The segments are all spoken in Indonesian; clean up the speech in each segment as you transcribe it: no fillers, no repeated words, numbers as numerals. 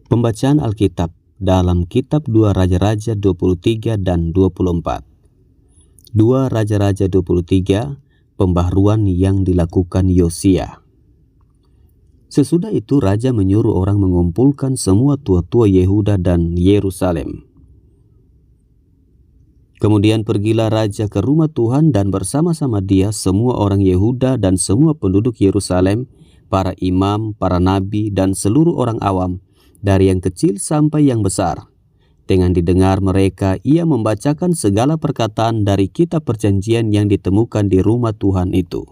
Pembacaan Alkitab dalam kitab 2 Raja-Raja 23 dan 24. 2 Raja-Raja 23, pembaharuan yang dilakukan Yosia. Sesudah itu raja menyuruh orang mengumpulkan semua tua-tua Yehuda dan Yerusalem. Kemudian pergilah raja ke rumah Tuhan dan bersama-sama dia semua orang Yehuda dan semua penduduk Yerusalem, para imam, para nabi, dan seluruh orang awam, dari yang kecil sampai yang besar. Dengan didengar mereka, ia membacakan segala perkataan dari kitab perjanjian yang ditemukan di rumah Tuhan itu.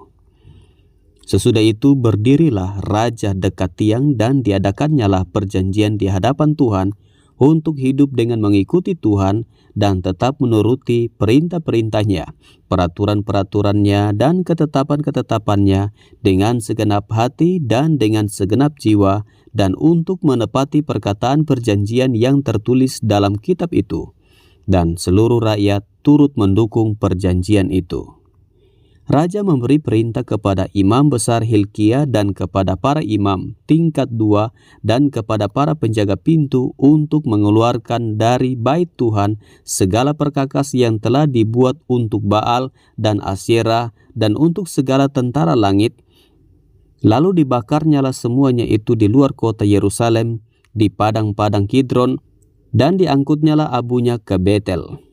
Sesudah itu berdirilah raja dekat tiang dan diadakannyalah perjanjian di hadapan Tuhan untuk hidup dengan mengikuti Tuhan dan tetap menuruti perintah-perintahnya, peraturan-peraturannya, dan ketetapan-ketetapannya dengan segenap hati dan dengan segenap jiwa, dan untuk menepati perkataan perjanjian yang tertulis dalam kitab itu. Dan seluruh rakyat turut mendukung perjanjian itu. Raja memberi perintah kepada imam besar Hilkia dan kepada para imam tingkat 2 dan kepada para penjaga pintu untuk mengeluarkan dari bait Tuhan segala perkakas yang telah dibuat untuk Baal dan Asyera dan untuk segala tentara langit. Lalu dibakarnyalah semuanya itu di luar kota Yerusalem, di padang-padang Kidron, dan diangkutnyalah abunya ke Betel.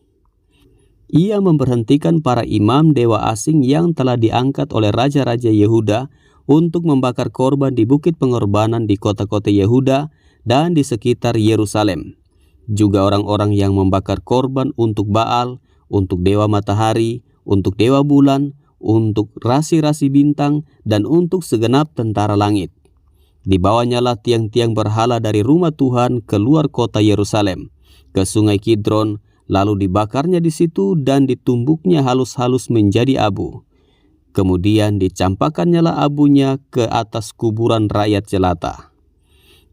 Ia memberhentikan para imam dewa asing yang telah diangkat oleh raja-raja Yehuda untuk membakar korban di bukit pengorbanan di kota-kota Yehuda dan di sekitar Yerusalem. Juga orang-orang yang membakar korban untuk Baal, untuk dewa matahari, untuk dewa bulan, untuk rasi-rasi bintang, dan untuk segenap tentara langit. Dibawanyalah tiang-tiang berhala dari rumah Tuhan keluar kota Yerusalem, ke sungai Kidron, lalu dibakarnya di situ dan ditumbuknya halus-halus menjadi abu. Kemudian dicampakannyalah abunya ke atas kuburan rakyat jelata.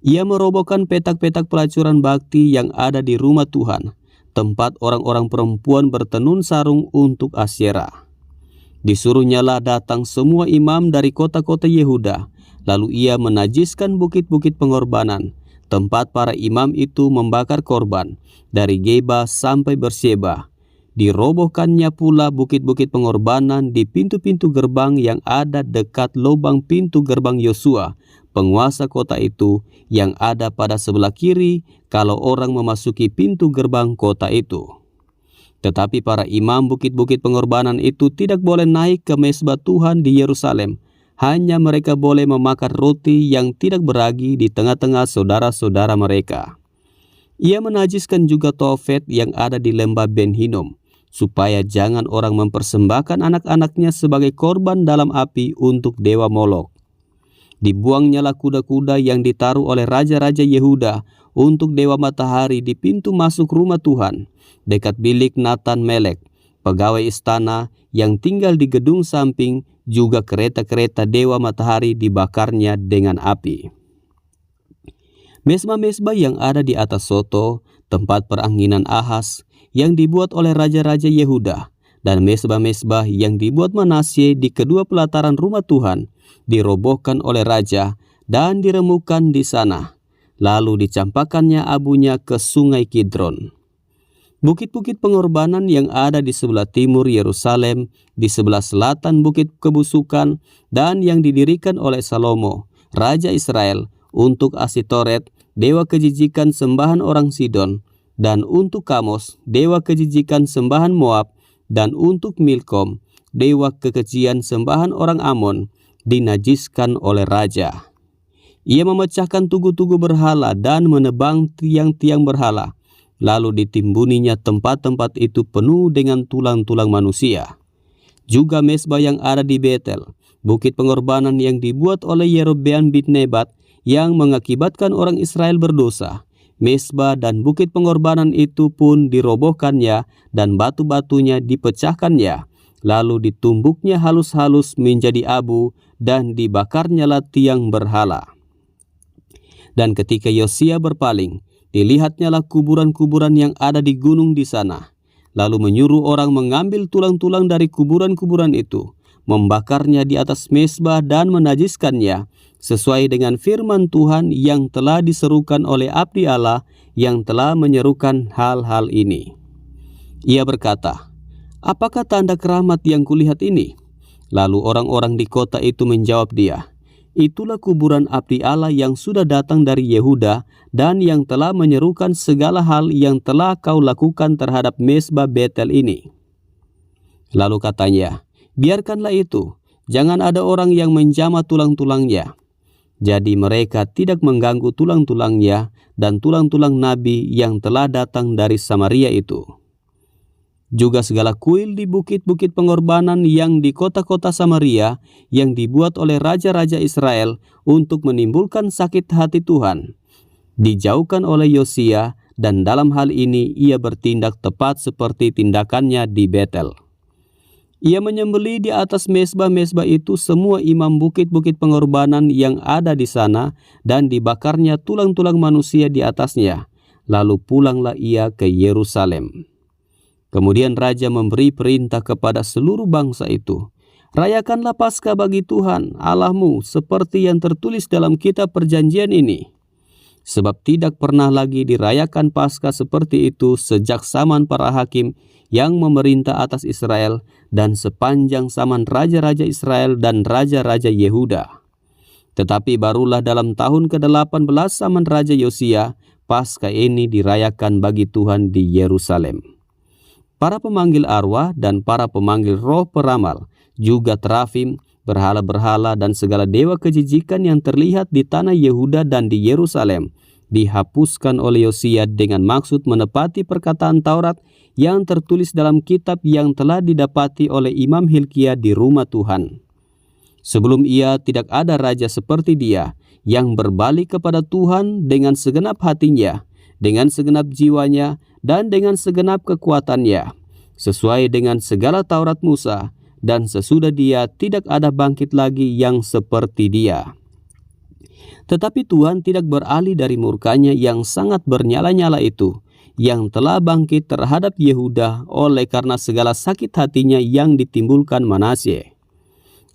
Ia merobohkan petak-petak pelacuran bakti yang ada di rumah Tuhan, tempat orang-orang perempuan bertenun sarung untuk Asyera. Disuruhnyalah datang semua imam dari kota-kota Yehuda, lalu ia menajiskan bukit-bukit pengorbanan, tempat para imam itu membakar korban, dari Geba sampai Berseba. Dirobohkannya pula bukit-bukit pengorbanan di pintu-pintu gerbang yang ada dekat lubang pintu gerbang Yosua, penguasa kota itu, yang ada pada sebelah kiri kalau orang memasuki pintu gerbang kota itu. Tetapi para imam bukit-bukit pengorbanan itu tidak boleh naik ke mezbah Tuhan di Yerusalem. Hanya mereka boleh memakan roti yang tidak beragi di tengah-tengah saudara-saudara mereka. Ia menajiskan juga Tofet yang ada di lembah Ben Hinnom, supaya jangan orang mempersembahkan anak-anaknya sebagai korban dalam api untuk dewa Molok. Dibuangnyalah kuda-kuda yang ditaruh oleh raja-raja Yehuda untuk dewa matahari di pintu masuk rumah Tuhan, dekat bilik Natan Melek, pegawai istana yang tinggal di gedung samping. Juga kereta-kereta dewa matahari dibakarnya dengan api. Mezbah-mezbah yang ada di atas Soto, tempat peranginan Ahaz, yang dibuat oleh raja-raja Yehuda, dan mezbah-mezbah yang dibuat Manasye di kedua pelataran rumah Tuhan, dirobohkan oleh raja dan diremukkan di sana. Lalu dicampakkannya abunya ke sungai Kidron. Bukit-bukit pengorbanan yang ada di sebelah timur Yerusalem, di sebelah selatan bukit kebusukan, dan yang didirikan oleh Salomo, Raja Israel, untuk Asitoret, dewa kejijikan sembahan orang Sidon, dan untuk Kamos, dewa kejijikan sembahan Moab, dan untuk Milkom, dewa kekejian sembahan orang Amon, dinajiskan oleh raja. Ia memecahkan tugu-tugu berhala dan menebang tiang-tiang berhala. Lalu ditimbuninya tempat-tempat itu penuh dengan tulang-tulang manusia. Juga mezbah yang ada di Betel, bukit pengorbanan yang dibuat oleh Yerobeam bin Nebat yang mengakibatkan orang Israel berdosa. Mezbah dan bukit pengorbanan itu pun dirobohkannya dan batu-batunya dipecahkannya. Lalu ditumbuknya halus-halus menjadi abu dan dibakarnyalah tiang berhala. Dan ketika Yosia berpaling, dilihatnyalah kuburan-kuburan yang ada di gunung di sana. Lalu menyuruh orang mengambil tulang-tulang dari kuburan-kuburan itu, membakarnya di atas mezbah dan menajiskannya, sesuai dengan firman Tuhan yang telah diserukan oleh abdi Allah yang telah menyerukan hal-hal ini. Ia berkata, "Apakah tanda keramat yang kulihat ini?" Lalu orang-orang di kota itu menjawab dia, "Itulah kuburan abdi Allah yang sudah datang dari Yehuda dan yang telah menyerukan segala hal yang telah kau lakukan terhadap mezbah Betel ini." Lalu katanya, "Biarkanlah itu, jangan ada orang yang menjamah tulang-tulangnya." Jadi mereka tidak mengganggu tulang-tulangnya dan tulang-tulang nabi yang telah datang dari Samaria itu. Juga segala kuil di bukit-bukit pengorbanan yang di kota-kota Samaria yang dibuat oleh raja-raja Israel untuk menimbulkan sakit hati Tuhan, dijauhkan oleh Yosia, dan dalam hal ini ia bertindak tepat seperti tindakannya di Betel. Ia menyembelih di atas mezbah-mezbah itu semua imam bukit-bukit pengorbanan yang ada di sana dan dibakarnya tulang-tulang manusia di atasnya. Lalu pulanglah ia ke Yerusalem. Kemudian raja memberi perintah kepada seluruh bangsa itu, "Rayakanlah Paskah bagi Tuhan Allahmu seperti yang tertulis dalam kitab perjanjian ini. Sebab tidak pernah lagi dirayakan Paskah seperti itu sejak zaman para hakim yang memerintah atas Israel dan sepanjang zaman raja-raja Israel dan raja-raja Yehuda. Tetapi barulah dalam tahun ke-18 zaman Raja Yosia, Paskah ini dirayakan bagi Tuhan di Yerusalem." Para pemanggil arwah dan para pemanggil roh peramal, juga terafim, berhala-berhala dan segala dewa kejijikan yang terlihat di tanah Yehuda dan di Yerusalem, dihapuskan oleh Yosia dengan maksud menepati perkataan Taurat yang tertulis dalam kitab yang telah didapati oleh Imam Hilkia di rumah Tuhan. Sebelum ia tidak ada raja seperti dia yang berbalik kepada Tuhan dengan segenap hatinya, dengan segenap jiwanya, dan dengan segenap kekuatannya, sesuai dengan segala Taurat Musa, dan sesudah dia tidak ada bangkit lagi yang seperti dia. Tetapi Tuhan tidak beralih dari murkanya yang sangat bernyala-nyala itu, yang telah bangkit terhadap Yehuda oleh karena segala sakit hatinya yang ditimbulkan Manasye.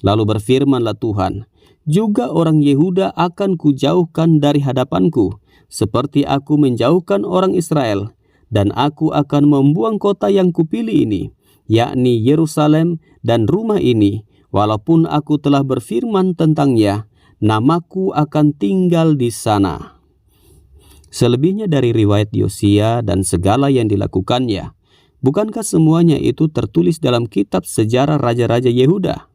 Lalu berfirmanlah Tuhan, "Juga orang Yehuda akan kujauhkan dari hadapanku, seperti aku menjauhkan orang Israel, dan aku akan membuang kota yang kupilih ini, yakni Yerusalem dan rumah ini, walaupun aku telah berfirman tentangnya, namaku akan tinggal di sana." Selebihnya dari riwayat Yosia dan segala yang dilakukannya, bukankah semuanya itu tertulis dalam kitab sejarah raja-raja Yehuda?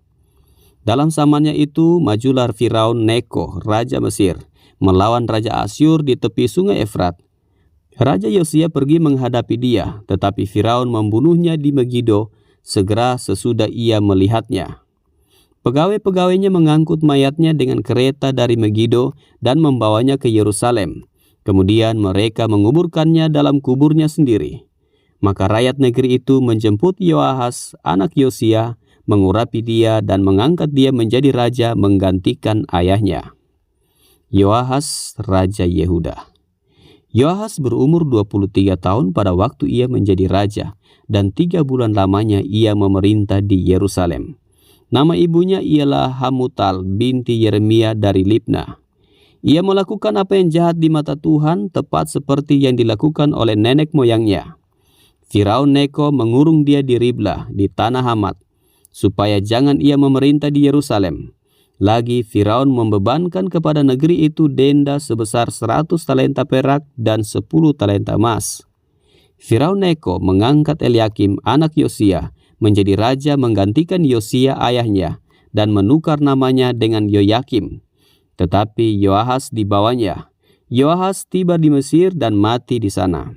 Dalam zamannya itu majulah Firaun Neko, raja Mesir, melawan raja Asyur di tepi sungai Efrat. Raja Yosia pergi menghadapi dia, tetapi Firaun membunuhnya di Megido segera sesudah ia melihatnya. Pegawai-pegawainya mengangkut mayatnya dengan kereta dari Megido dan membawanya ke Yerusalem. Kemudian mereka menguburkannya dalam kuburnya sendiri. Maka rakyat negeri itu menjemput Yoahas, anak Yosia, mengurapi dia dan mengangkat dia menjadi raja menggantikan ayahnya. Yoahas, Raja Yehuda. Yoahas berumur 23 tahun pada waktu ia menjadi raja, dan 3 bulan lamanya ia memerintah di Yerusalem. Nama ibunya ialah Hamutal binti Yeremia dari Libna. Ia melakukan apa yang jahat di mata Tuhan, tepat seperti yang dilakukan oleh nenek moyangnya. Firaun Neko mengurung dia di Riblah, di tanah Hamat, supaya jangan ia memerintah di Yerusalem. Lagi Firaun membebankan kepada negeri itu denda sebesar 100 talenta perak dan 10 talenta emas. Firaun Neko mengangkat Eliakim anak Yosia menjadi raja menggantikan Yosia ayahnya dan menukar namanya dengan Yoyakim. Tetapi Yoahas dibawanya. Yoahas tiba di Mesir dan mati di sana.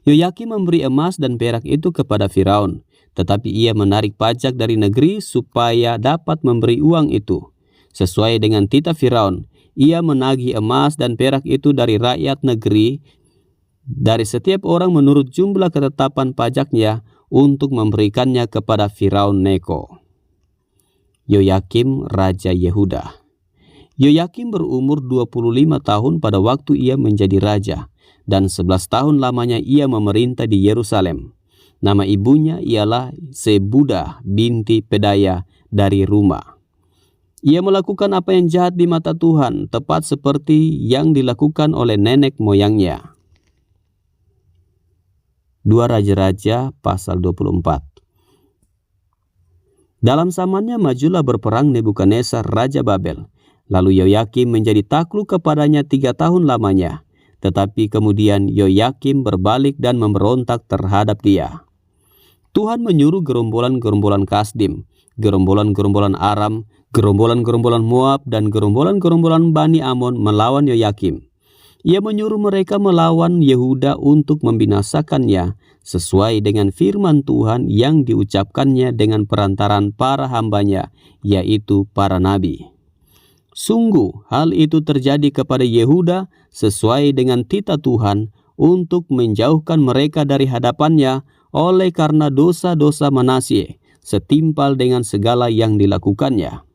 Yoyakim memberi emas dan perak itu kepada Firaun, tetapi ia menarik pajak dari negeri supaya dapat memberi uang itu. Sesuai dengan titah Firaun, ia menagih emas dan perak itu dari rakyat negeri, dari setiap orang menurut jumlah ketetapan pajaknya untuk memberikannya kepada Firaun Neko. Yoyakim, Raja Yehuda. Yoyakim berumur 25 tahun pada waktu ia menjadi raja, dan 11 tahun lamanya ia memerintah di Yerusalem. Nama ibunya ialah Sebudah binti Pedaya dari Ruma. Ia melakukan apa yang jahat di mata Tuhan, tepat seperti yang dilakukan oleh nenek moyangnya. 2 Raja-Raja pasal 24. Dalam zamannya majulah berperang Nebukadnezar Raja Babel. Lalu Yoyakim menjadi takluk kepadanya 3 tahun lamanya. Tetapi kemudian Yoyakim berbalik dan memberontak terhadap dia. Tuhan menyuruh gerombolan-gerombolan Kasdim, gerombolan-gerombolan Aram, gerombolan-gerombolan Moab, dan gerombolan-gerombolan Bani Amon melawan Yoyakim. Ia menyuruh mereka melawan Yehuda untuk membinasakannya, sesuai dengan firman Tuhan yang diucapkannya dengan perantaran para hambanya, yaitu para nabi. Sungguh hal itu terjadi kepada Yehuda sesuai dengan titah Tuhan untuk menjauhkan mereka dari hadapannya oleh karena dosa-dosa Manasye, setimpal dengan segala yang dilakukannya.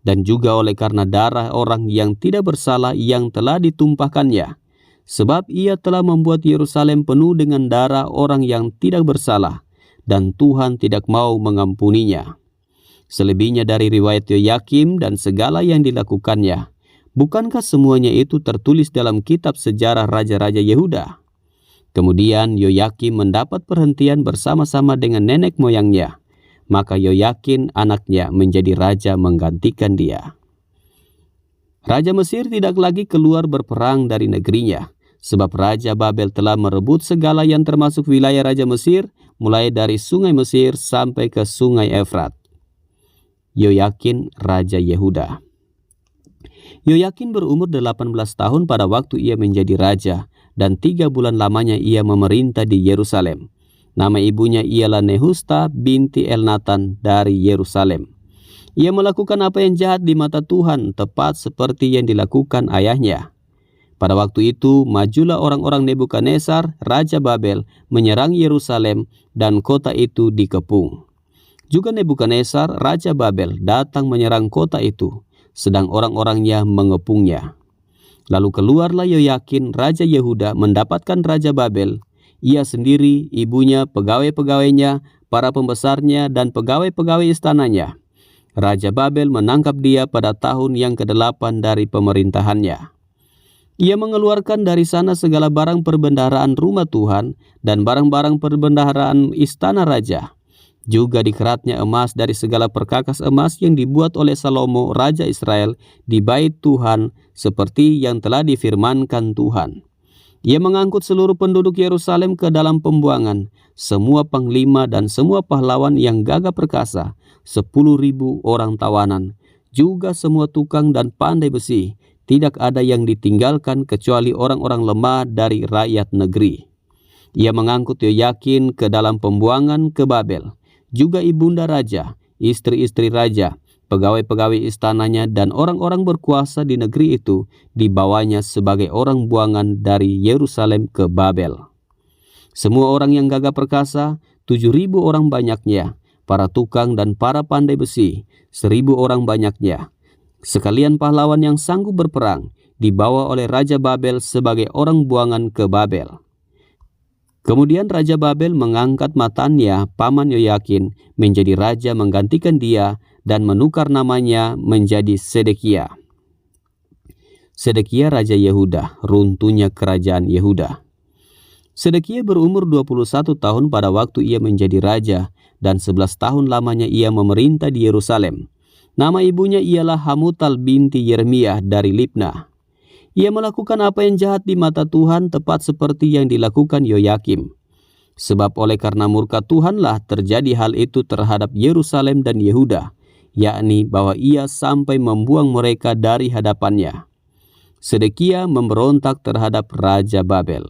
Dan juga oleh karena darah orang yang tidak bersalah yang telah ditumpahkannya. Sebab ia telah membuat Yerusalem penuh dengan darah orang yang tidak bersalah, dan Tuhan tidak mau mengampuninya. Selebihnya dari riwayat Yoyakim dan segala yang dilakukannya, bukankah semuanya itu tertulis dalam kitab sejarah Raja-Raja Yehuda? Kemudian Yoyakim mendapat perhentian bersama-sama dengan nenek moyangnya. Maka Yoyakin anaknya menjadi raja menggantikan dia. Raja Mesir tidak lagi keluar berperang dari negerinya, sebab Raja Babel telah merebut segala yang termasuk wilayah Raja Mesir, mulai dari sungai Mesir sampai ke sungai Efrat. Yoyakin Raja Yehuda. Yoyakin berumur 18 tahun pada waktu ia menjadi raja, dan 3 bulan lamanya ia memerintah di Yerusalem. Nama ibunya ialah Nehusta binti Elnatan dari Yerusalem. Ia melakukan apa yang jahat di mata Tuhan, tepat seperti yang dilakukan ayahnya. Pada waktu itu, majulah orang-orang Nebukadnezar, Raja Babel, menyerang Yerusalem, dan kota itu dikepung. Juga Nebukadnezar, Raja Babel, datang menyerang kota itu, sedang orang-orangnya mengepungnya. Lalu keluarlah Yoyakin, Raja Yehuda, mendapatkan Raja Babel, ia sendiri, ibunya, pegawai-pegawainya, para pembesarnya, dan pegawai-pegawai istananya. Raja Babel menangkap dia pada tahun yang ke-8 dari pemerintahannya. Ia mengeluarkan dari sana segala barang perbendaharaan rumah Tuhan dan barang-barang perbendaharaan istana raja. Juga dikeratnya emas dari segala perkakas emas yang dibuat oleh Salomo, Raja Israel, di bait Tuhan, seperti yang telah difirmankan Tuhan. Ia mengangkut seluruh penduduk Yerusalem ke dalam pembuangan, semua panglima dan semua pahlawan yang gagah perkasa, 10.000 orang tawanan, juga semua tukang dan pandai besi. Tidak ada yang ditinggalkan kecuali orang-orang lemah dari rakyat negeri. Ia mengangkut Yoyakin ke dalam pembuangan ke Babel, juga ibunda raja, istri-istri raja, pegawai-pegawai istananya, dan orang-orang berkuasa di negeri itu dibawanya sebagai orang buangan dari Yerusalem ke Babel. Semua orang yang gagah perkasa, 7.000 orang banyaknya, para tukang dan para pandai besi, 1.000 orang banyaknya. Sekalian pahlawan yang sanggup berperang, dibawa oleh Raja Babel sebagai orang buangan ke Babel. Kemudian Raja Babel mengangkat Matania, paman Yoyakin, menjadi raja menggantikan dia, dan menukar namanya menjadi Sedekia. Sedekia Raja Yehuda, runtuhnya kerajaan Yehuda. Sedekia berumur 21 tahun pada waktu ia menjadi raja, dan 11 tahun lamanya ia memerintah di Yerusalem. Nama ibunya ialah Hamutal binti Yeremia dari Libna. Ia melakukan apa yang jahat di mata Tuhan, tepat seperti yang dilakukan Yoyakim. Sebab oleh karena murka Tuhanlah terjadi hal itu terhadap Yerusalem dan Yehuda, yakni bahwa ia sampai membuang mereka dari hadapannya. Sedekia memberontak terhadap Raja Babel.